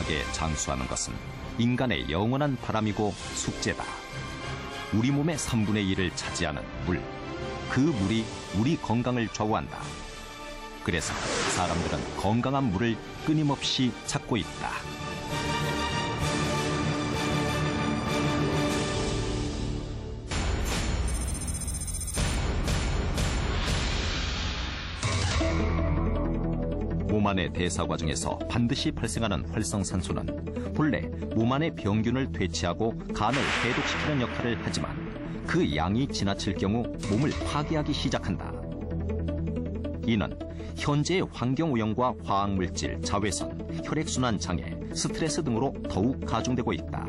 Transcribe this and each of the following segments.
건강하게 장수하는 것은 인간의 영원한 바람이고 숙제다. 우리 몸의 3분의 1을 차지하는 물. 그 물이 우리 건강을 좌우한다. 그래서 사람들은 건강한 물을 끊임없이 찾고 있다. 몸 안의 대사 과정에서 반드시 발생하는 활성산소는 본래 몸 안의 병균을 퇴치하고 간을 해독시키는 역할을 하지만 그 양이 지나칠 경우 몸을 파괴하기 시작한다. 이는 현재의 환경오염과 화학물질, 자외선, 혈액순환 장애, 스트레스 등으로 더욱 가중되고 있다.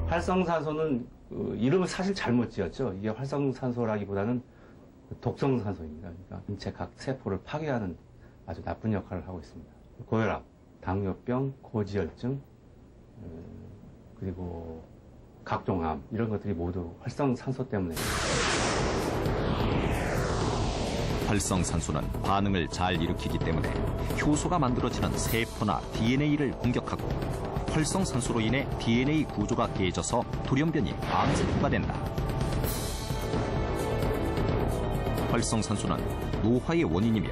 활성산소는 이름을 사실 잘못 지었죠. 이게 활성산소라기보다는 독성산소입니다. 그러니까 인체 각 세포를 파괴하는 아주 나쁜 역할을 하고 있습니다. 고혈압, 당뇨병, 고지혈증, 그리고 각종 암 이런 것들이 모두 활성산소 때문에. 활성산소는 반응을 잘 일으키기 때문에 효소가 만들어지는 세포나 DNA를 공격하고 활성산소로 인해 DNA 구조가 깨져서 돌연변이 암세포가 된다. 활성산소는 노화의 원인이며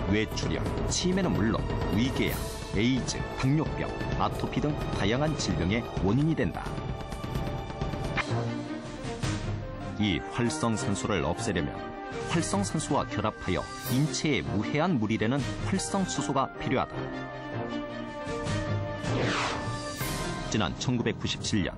뇌출혈, 치매는 물론 위궤양, 에이즈, 당뇨병, 아토피 등 다양한 질병의 원인이 된다. 이 활성산소를 없애려면 활성산소와 결합하여 인체에 무해한 물이 되는 활성수소가 필요하다. 지난 1997년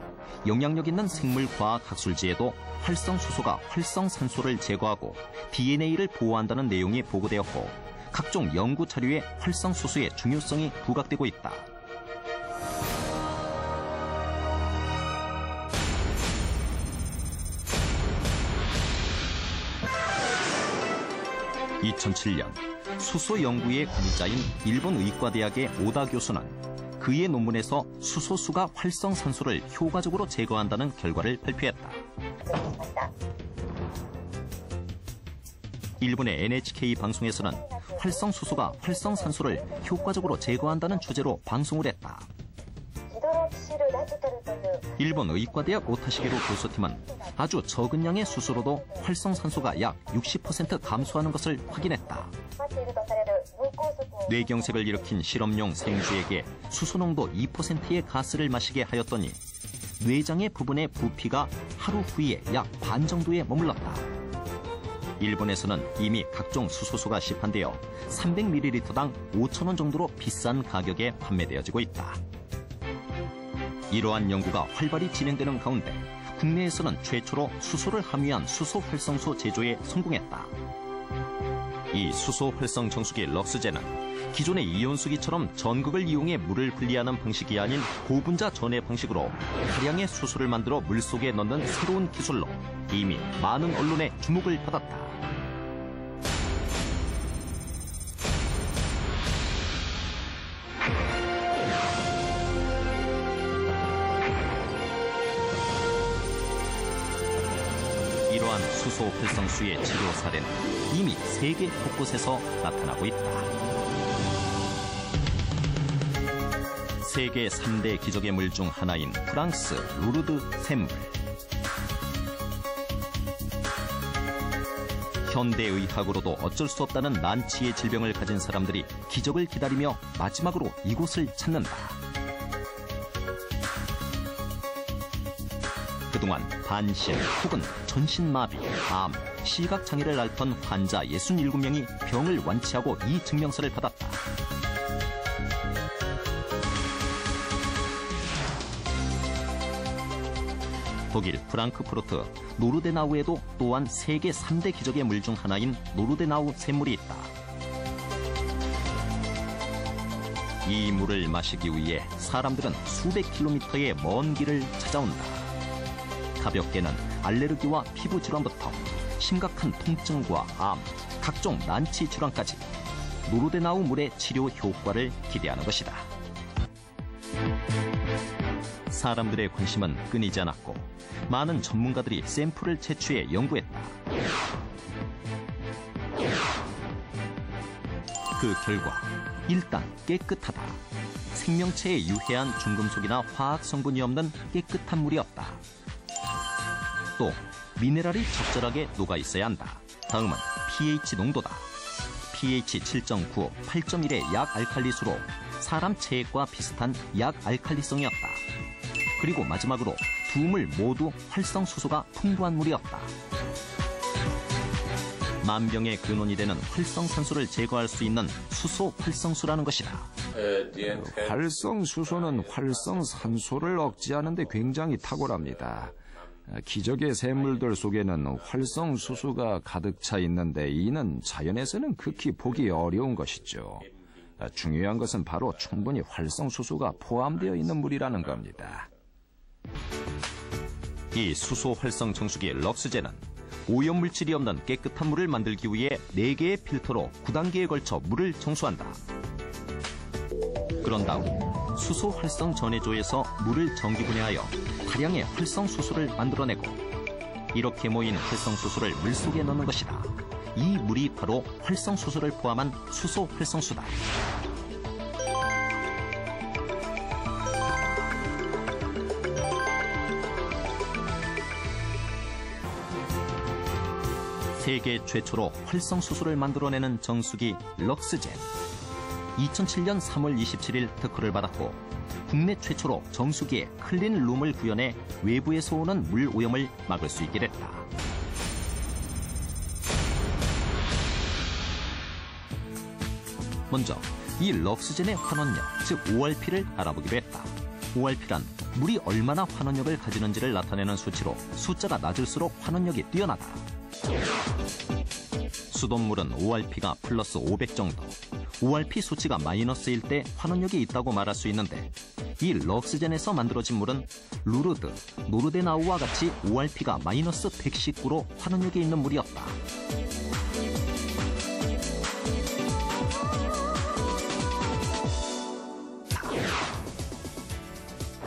영향력 있는 생물과학학술지에도 활성수소가 활성산소를 제거하고 DNA를 보호한다는 내용이 보고되었고 각종 연구 자료에 활성수소의 중요성이 부각되고 있다. 2007년 수소 연구의 공자인 일본 의과대학의 오다 교수는 그의 논문에서 수소수가 활성산소를 효과적으로 제거한다는 결과를 발표했다. 일본의 NHK 방송에서는 활성수소가 활성산소를 효과적으로 제거한다는 주제로 방송을 했다. 일본 의과대학 오타시게로 교수팀은 아주 적은 양의 수소로도 활성산소가 약 60% 감소하는 것을 확인했다. 뇌경색을 일으킨 실험용 생쥐에게 수소 농도 2%의 가스를 마시게 하였더니 뇌장의 부분의 부피가 하루 후에 약 반 정도에 머물렀다. 일본에서는 이미 각종 수소수가 시판되어 300ml당 5,000원 정도로 비싼 가격에 판매되어지고 있다. 이러한 연구가 활발히 진행되는 가운데 국내에서는 최초로 수소를 함유한 수소 활성수 제조에 성공했다. 이 수소 활성 정수기 럭스제는 기존의 이온수기처럼 전극을 이용해 물을 분리하는 방식이 아닌 고분자 전해 방식으로 다량의 수소를 만들어 물속에 넣는 새로운 기술로 이미 많은 언론의 주목을 받았다. 이러한 수소 활성수의 치료 사례는 이미 세계 곳곳에서 나타나고 있다. 세계 3대 기적의 물 중 하나인 프랑스 루르드 샘물. 현대의학으로도 어쩔 수 없다는 난치의 질병을 가진 사람들이 기적을 기다리며 마지막으로 이곳을 찾는다. 그동안 반신 혹은 전신마비, 암, 시각장애를 앓던 환자 67명이 병을 완치하고 이 증명서를 받았다. 독일 프랑크푸르트 노르데나우에도 또한 세계 3대 기적의 물 중 하나인 노르데나우 샘물이 있다. 이 물을 마시기 위해 사람들은 수백 킬로미터의 먼 길을 찾아온다. 가볍게는 알레르기와 피부 질환부터 심각한 통증과 암, 각종 난치 질환까지 노르데나우 물의 치료 효과를 기대하는 것이다. 사람들의 관심은 끊이지 않았고 많은 전문가들이 샘플을 채취해 연구했다. 그 결과 일단 깨끗하다. 생명체에 유해한 중금속이나 화학 성분이 없는 깨끗한 물이었다. 또 미네랄이 적절하게 녹아 있어야 한다. 다음은 pH 농도다. pH 7.9, 8.1의 약알칼리수로 사람 체액과 비슷한 약알칼리성이었다. 그리고 마지막으로 두 물 모두 활성수소가 풍부한 물이었다. 만병의 근원이 되는 활성산소를 제거할 수 있는 수소 활성수라는 것이다. 활성수소는 활성산소를 억제하는 데 굉장히 탁월합니다. 기적의 샘물들 속에는 활성수소가 가득 차 있는데 이는 자연에서는 극히 보기 어려운 것이죠. 중요한 것은 바로 충분히 활성수소가 포함되어 있는 물이라는 겁니다. 이 수소 활성 정수기 럭스젠은 오염물질이 없는 깨끗한 물을 만들기 위해 4개의 필터로 9단계에 걸쳐 물을 정수한다. 그런 다음 수소 활성 전해조에서 물을 전기분해하여 다량의 활성수소를 만들어내고 이렇게 모인 활성수소를 물속에 넣는 것이다. 이 물이 바로 활성수소를 포함한 수소 활성수다. 세계 최초로 활성수소를 만들어내는 정수기 럭스젠. 2007년 3월 27일 특허를 받았고 국내 최초로 정수기에 클린 룸을 구현해 외부에서 오는 물 오염을 막을 수 있게 됐다. 먼저 이 럭스젠의 환원력, 즉 ORP를 알아보기로 했다. ORP란 물이 얼마나 환원력을 가지는지를 나타내는 수치로 숫자가 낮을수록 환원력이 뛰어나다. 수돗물은 ORP가 플러스 500 정도, ORP 수치가 마이너스일 때 환원력이 있다고 말할 수 있는데 이 럭스젠에서 만들어진 물은 루르드, 노르데나우와 같이 ORP가 마이너스 119로 환원력이 있는 물이었다.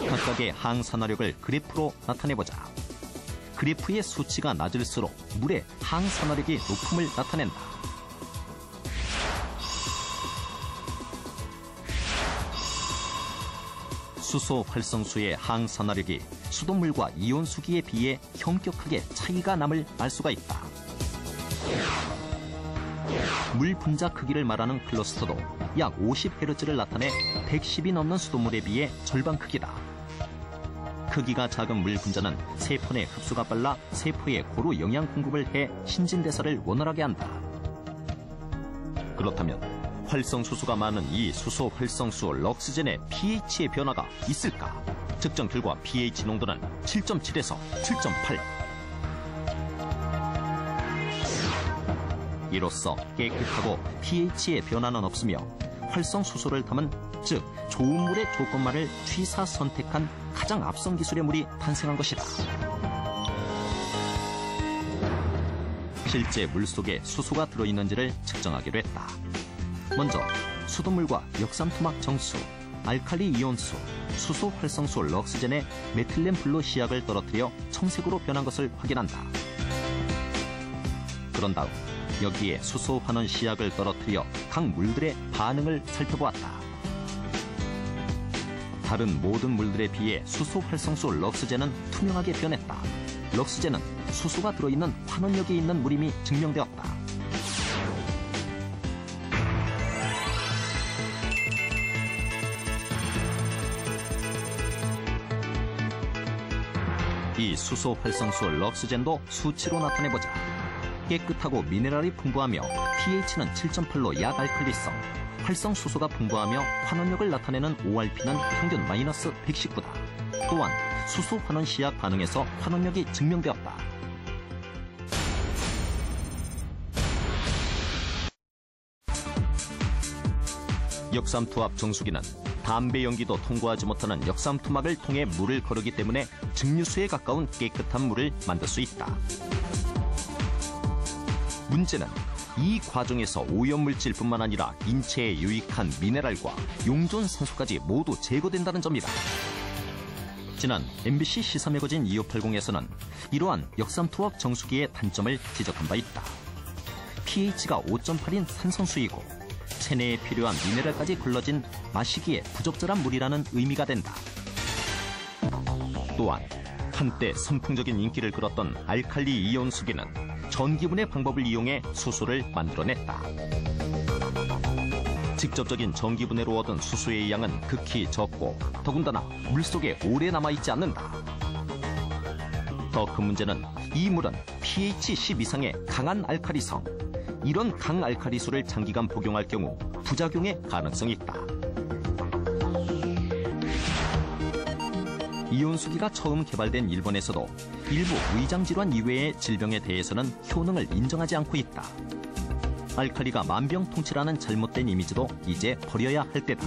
각각의 항산화력을 그래프로 나타내보자. 그래프의 수치가 낮을수록 물의 항산화력이 높음을 나타낸다. 수소 활성수의 항산화력이 수돗물과 이온수기에 비해 현격하게 차이가 남을 알 수가 있다. 물 분자 크기를 말하는 클러스터도 약 50Hz를 나타내 110이 넘는 수돗물에 비해 절반 크기다. 크기가 작은 물 분자는 세포 내 흡수가 빨라 세포에 고루 영양 공급을 해 신진대사를 원활하게 한다. 그렇다면 활성수소가 많은 이 수소 활성수 럭스젠의 pH의 변화가 있을까? 측정 결과 pH 농도는 7.7에서 7.8. 이로써 깨끗하고 pH의 변화는 없으며 활성수소를 담은, 즉 좋은 물의 조건만을 취사 선택한 가장 앞선 기술의 물이 탄생한 것이다. 실제 물 속에 수소가 들어있는지를 측정하기로 했다. 먼저 수돗물과 역삼토막 정수, 알칼리 이온수, 수소 활성수 럭스젠에 메틸렌 블루 시약을 떨어뜨려 청색으로 변한 것을 확인한다. 그런 다음 여기에 수소 환원 시약을 떨어뜨려 각 물들의 반응을 살펴보았다. 다른 모든 물들에 비해 수소 활성수 럭스젠은 투명하게 변했다. 럭스젠은 수소가 들어있는 환원력이 있는 물임이 증명되었다. 이 수소 활성수 럭스젠도 수치로 나타내보자. 깨끗하고 미네랄이 풍부하며 pH는 7.8로 약알칼리성, 활성수소가 풍부하며 환원력을 나타내는 ORP는 평균 마이너스 119다. 또한 수소 환원 시약 반응에서 환원력이 증명되었다. 역삼투압 정수기는 담배 연기도 통과하지 못하는 역삼투막을 통해 물을 거르기 때문에 증류수에 가까운 깨끗한 물을 만들 수 있다. 문제는 이 과정에서 오염물질뿐만 아니라 인체에 유익한 미네랄과 용존산소까지 모두 제거된다는 점이다. 지난 MBC 시사 매거진 2580에서는 이러한 역삼투압 정수기의 단점을 지적한 바 있다. pH가 5.8인 산성수이고 체내에 필요한 미네랄까지 걸러진 마시기에 부적절한 물이라는 의미가 된다. 또한 한때 선풍적인 인기를 끌었던 알칼리 이온 수기는 전기분해 방법을 이용해 수소를 만들어냈다. 직접적인 전기분해로 얻은 수소의 양은 극히 적고 더군다나 물속에 오래 남아있지 않는다. 더 큰 문제는 이 물은 pH 10 이상의 강한 알칼리성. 이런 강알칼리수를 장기간 복용할 경우 부작용의 가능성이 있다. 이온수기가 처음 개발된 일본에서도 일부 위장질환 이외의 질병에 대해서는 효능을 인정하지 않고 있다. 알칼리가 만병통치라는 잘못된 이미지도 이제 버려야 할 때다.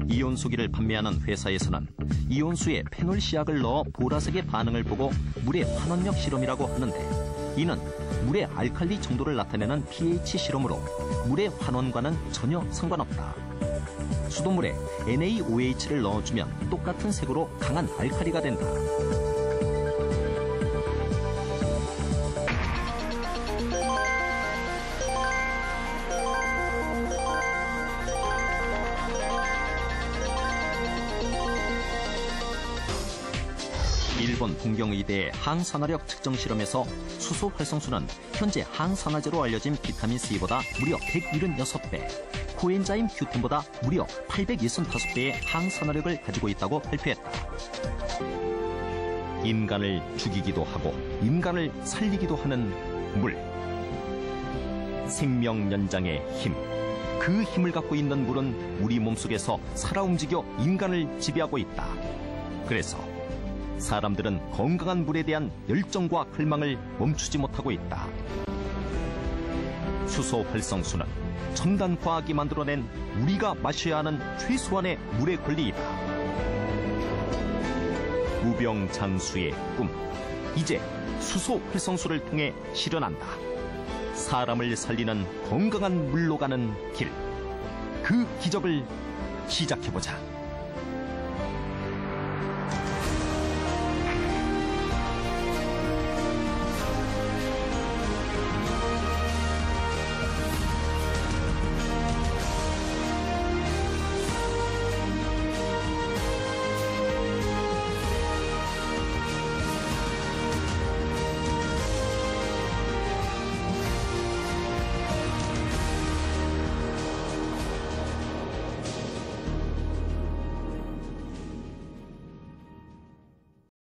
이온수기를 판매하는 회사에서는 이온수에 페놀 시약을 넣어 보라색의 반응을 보고 물의 환원력 실험이라고 하는데, 이는 물의 알칼리 정도를 나타내는 pH 실험으로 물의 환원과는 전혀 상관없다. 수돗물에 NaOH를 넣어주면 똑같은 색으로 강한 알칼리가 된다. 일본 동경의대의 항산화력 측정 실험에서 수소 활성수는 현재 항산화제로 알려진 비타민 C보다 무려 176배, 코엔자임 Q10보다 무려 865배의 항산화력을 가지고 있다고 발표했다. 인간을 죽이기도 하고 인간을 살리기도 하는 물. 생명 연장의 힘. 그 힘을 갖고 있는 물은 우리 몸속에서 살아 움직여 인간을 지배하고 있다. 그래서 사람들은 건강한 물에 대한 열정과 갈망을 멈추지 못하고 있다. 수소 활성수는 첨단 과학이 만들어낸 우리가 마셔야 하는 최소한의 물의 권리이다. 무병장수의 꿈, 이제 수소 활성수를 통해 실현한다. 사람을 살리는 건강한 물로 가는 길, 그 기적을 시작해보자.